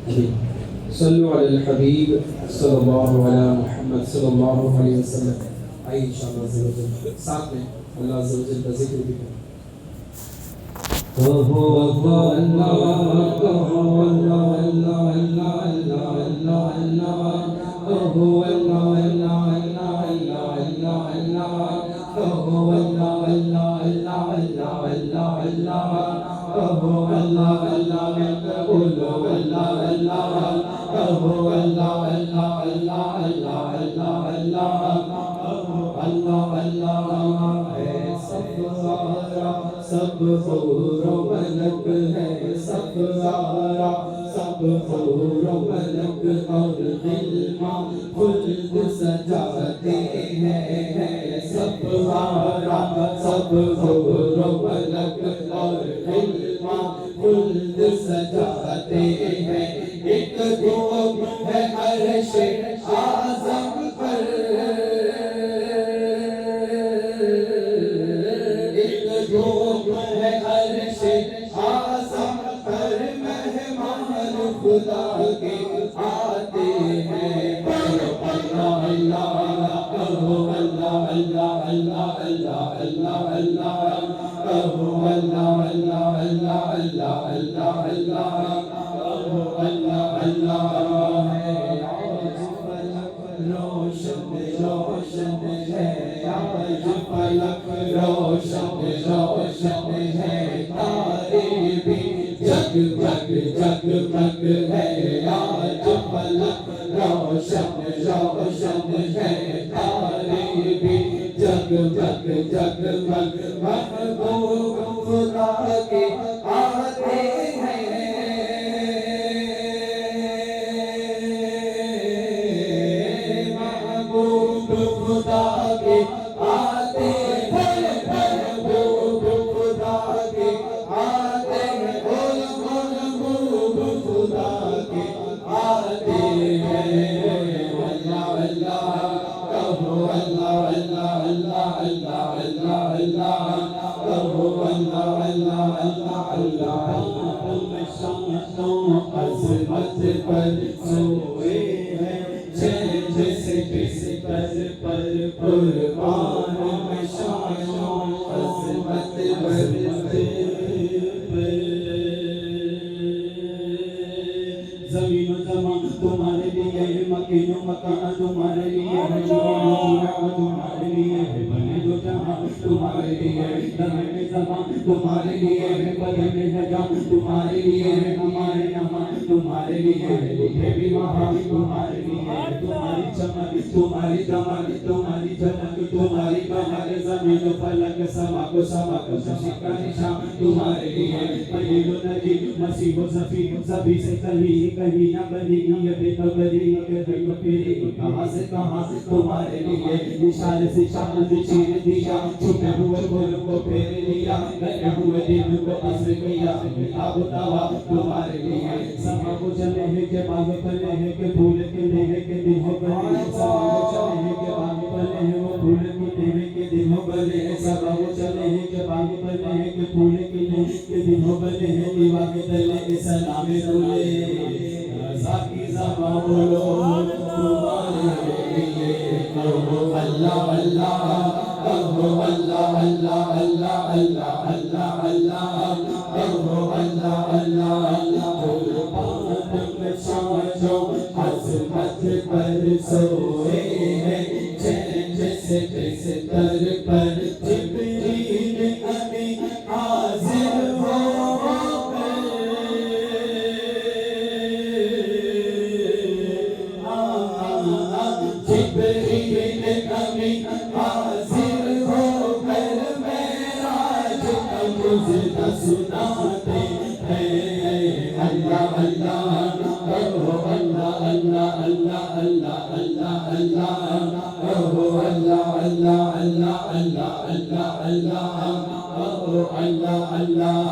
صلو علی الحبیب صلی اللہ علیہ محمد صلی اللہ علیہ وسلم. آئیے انشاءاللہ عز و جل ساتھ میں اللہ عز و جل کا ذکر بھی کریں. کہو اللہ کہو اللہ اللہ اللہ اللہ اللہ اللہ کہو اللہ اللہ اللہ اللہ اللہ اللہ کہو اللہ اللہ اللہ اللہ اللہ اللہ کہو اللہ اللہ بولو اللہ اللہ کہو اللہ اللہ اللہ اللہ اللہ اللہ اللہ اللہ ہے سب آرا سب حور و ملک ہے سب آرا سب حور و ملک اور غلمان خلد سجاتے ہیں سب آرا سب حور و ملک اور غلمان خلد سجاتے ہیں. ایک دھوپ ہے عرش اعظم پر ایک دھوپ ہے عرش اعظم پر مہمان خدا کے آتے ہیں. اللہ اللہ کہو اللہ اللہ اللہ اللہ اللہ اللہ کہو اللہ اللہ اللہ اللہ اللہ اللہ اللہ اللہ ہے. آج فلک روشن روشن ہے آج فلک روشن روشن ہے تارے بھی جگ جگ جگ مگ ہے آج فلک روشن روشن ہے تارے بھی جگ جگ جگ مگ محبوب خدا کے آتے ہیں محبوب خدا کے آتے ہیں محبوب خدا کے آتے ہیں محبوب خدا کے آتے ہیں. اللہ اللہ کہو اللہ اللہ اللہ اللہ اللہ اللہ کہو اللہ اللہ اللہ اللہ عظمت پر سوئے ہیں جیسے بستر پر قربان میں شانوں عظمت پر زمین و زمان تمہارے لیے مکین و مکان تمہارے لیے تمہارے لیے بنے دو جہاں تمہارے لیے زمین زمان تمہارے لیے بدن ہے جان تمہارے لیے ہمارے یہاں تمہارے لیے یہ بھی وہاں تمہارے لیے تمہاری چمک تمہاری دمک تمہاری جھلک تمہاری بہار زمین و فلک سما کو سما کو شمس کا نشان تمہارے لیے پہیل و نجیب مسیح و صفی سبھی سے کہیں کہیں نہ بنی یہ بے خبری کہیں پھری کہاں سے کہاں تمہارے لیے اشارے سے چاند چیر دیا چھپے ہوئے گل کو پھیر لیا گئے ہوئے دن کو عصر کیا کتاب و دوا تمہارے لیے سما کو چلے ہیں کہ باغ پلے ہیں کہ پھول کھلے ہیں کہ دن ہو بلے سما کو چلے ہیں کہ باغ پلے ہیں وہ پھول کھلے ہیں کہ دن ہو بلے سما کو چلے ہیں کہ باغ پلے ہیں کہ پھول کھلے ہیں کہ دن ہو بلے ہیں دیوا کے تلے سلام رولے ساکی زباں بولو تمہارے لیے کہو اللہ اللہ کہو اللہ اللہ اللہ اللہ اللہ اللہ کہو اللہ اللہ اللہ قربان میں سمجھو عظمت پر سوئے ہیں جیسے بستر پر جبریل امین حاضر ہو جبریل امین حاضر ہو کر معراج کا مجھے سناتے ہیں. اللہ اللہ کہو اللہ اللہ اللہ اللہ اللہ اللہ کہو اللہ اللہ اللہ اللہ اللہ اللہ کہو اللہ اللہ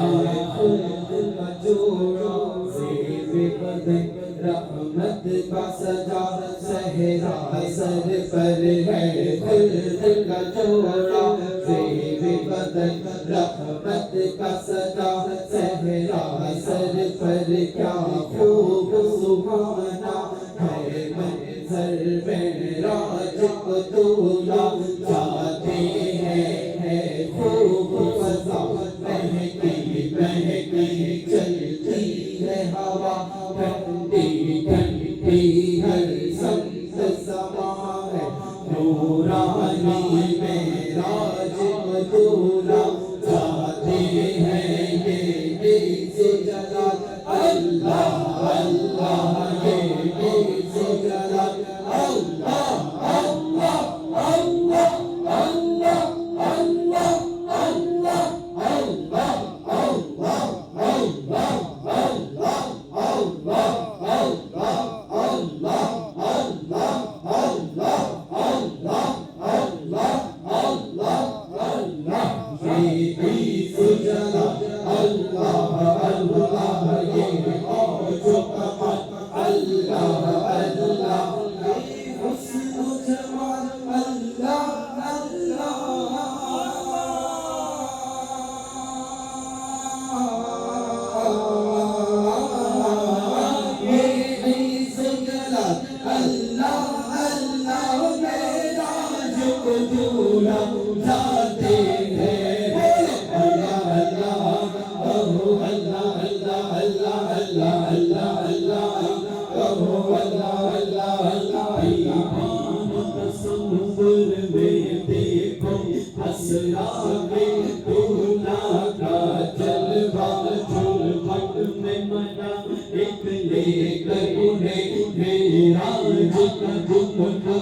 خلد کا جوڑا زیب بدن رحمت کا سجا صحرا سر پر ہے، خلد کا جوڑا زیب بدن رحمت کا سجا صحرا سر پر، کیا خوب سبحانہ ہے منظر معراج کو طولا جاتے ہیں، خوب فضا مہکی مہکی چلتی ہے ہوا، ٹھنڈی ٹھنڈی ہر سمت سما ہے، نورانی معراج کو طولا جاتے ہیں یہ جلال اللہ اللہ، یہ جلال اللہ اللہ اللہ اللہ اللہ اللہ اللہ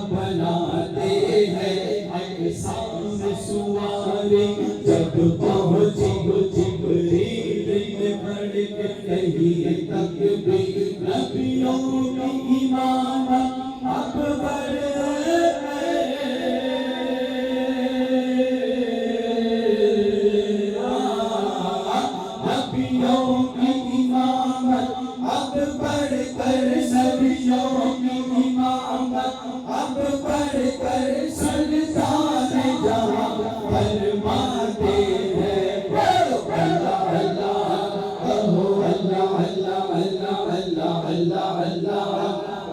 بناتے ہیں اقسام سوارے، جب پہنچی جبریل نے بڑھ کے کہی تکبیر، نبیوں کی امامت اکبر نبیوں کی امامت اب بڑھ کر سبیوں کی امامت اب بڑھ کر سلطان جہاں فرماتے ہیں، اللہ اللہ کہو اللہ اللہ اللہ اللہ اللہ اللہ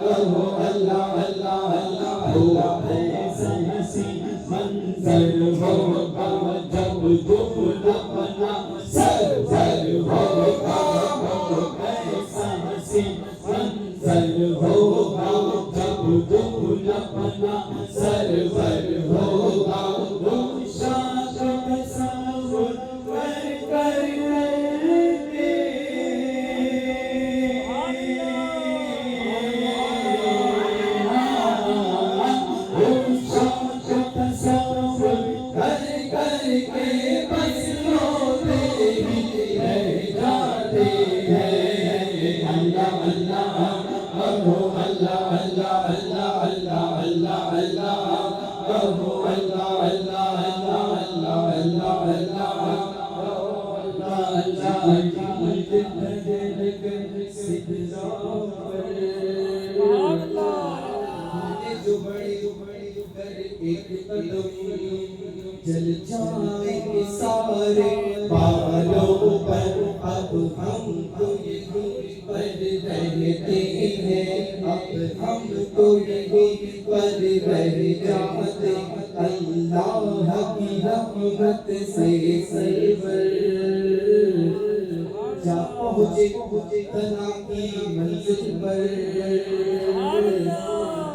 کہو اللہ اللہ اللہ، ہوا ایسا حسین منظر ہوگا جب دولہا بنا سرور ہوگا، ایسا حسین منظر ہوگا جب دولہا بنا سرور ہوگا، وہ شان تصور کر کے بس روتے ہی رہ جاتے ہیں، اللہ اللہ کہو اللہ اللہ اللہ اللہ اللہ اللہ کہو اللہ اللہ اللہ اللہ اللہ اللہ جو بڑی کر ایک قدم جل جائیں سارے بالوں پر، اب ہم تو یہیں پر رہتے ہیں، اب ہم تو یہیں پر رہ جاتے، اللہ کی رحمت سے سرور جا پہنچے تنا کی منزل پر،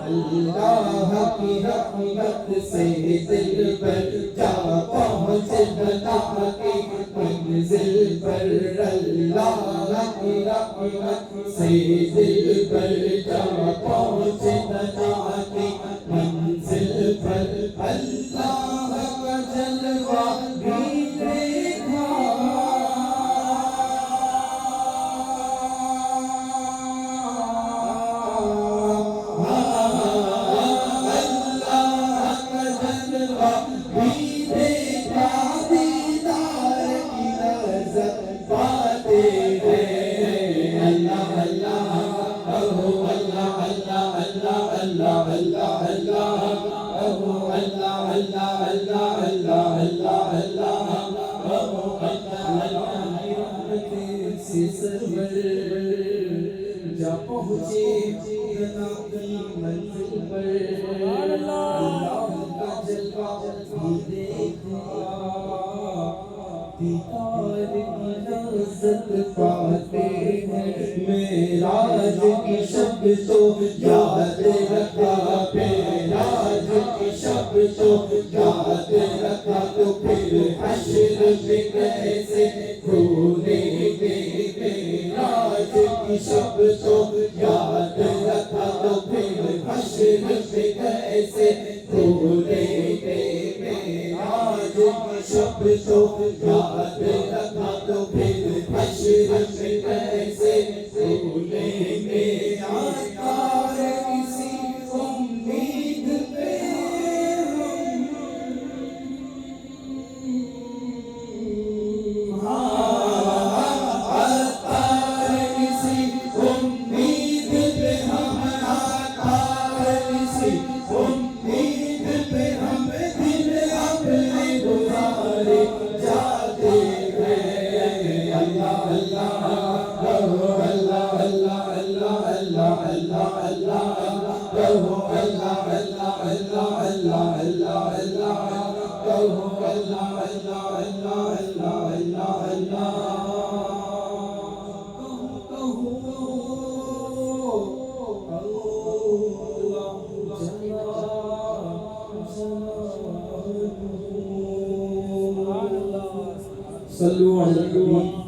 اللہ کی رحمت سے دل پر جا پہنچے بنا کی منزل پر، اللہ کی رحمت سے دل پر جا پہنچے بنا کی منزل پر، اللہ کا جلوہ بھی دیکھا پاتے ہیں، اللہ اللہ جا پہنچے جنا کی منزل پر اللہ کا جلوہ بھی دیکھا دیدار کی لذت پاتے ہیں معراج کی شب تو یاد رکھا معراج کی شب تو یاد رکھا تو پھر حشر میں کیسے بھولیں گے معراج کی شب تو یاد رکھا تو پھر حشر میں کیسے بھولیں گے معراج کی شب تو یاد رکھا تو پھر حشر میں کیسے بھولیں گے آقا ہے کسی امید پہ صلوا علی النبی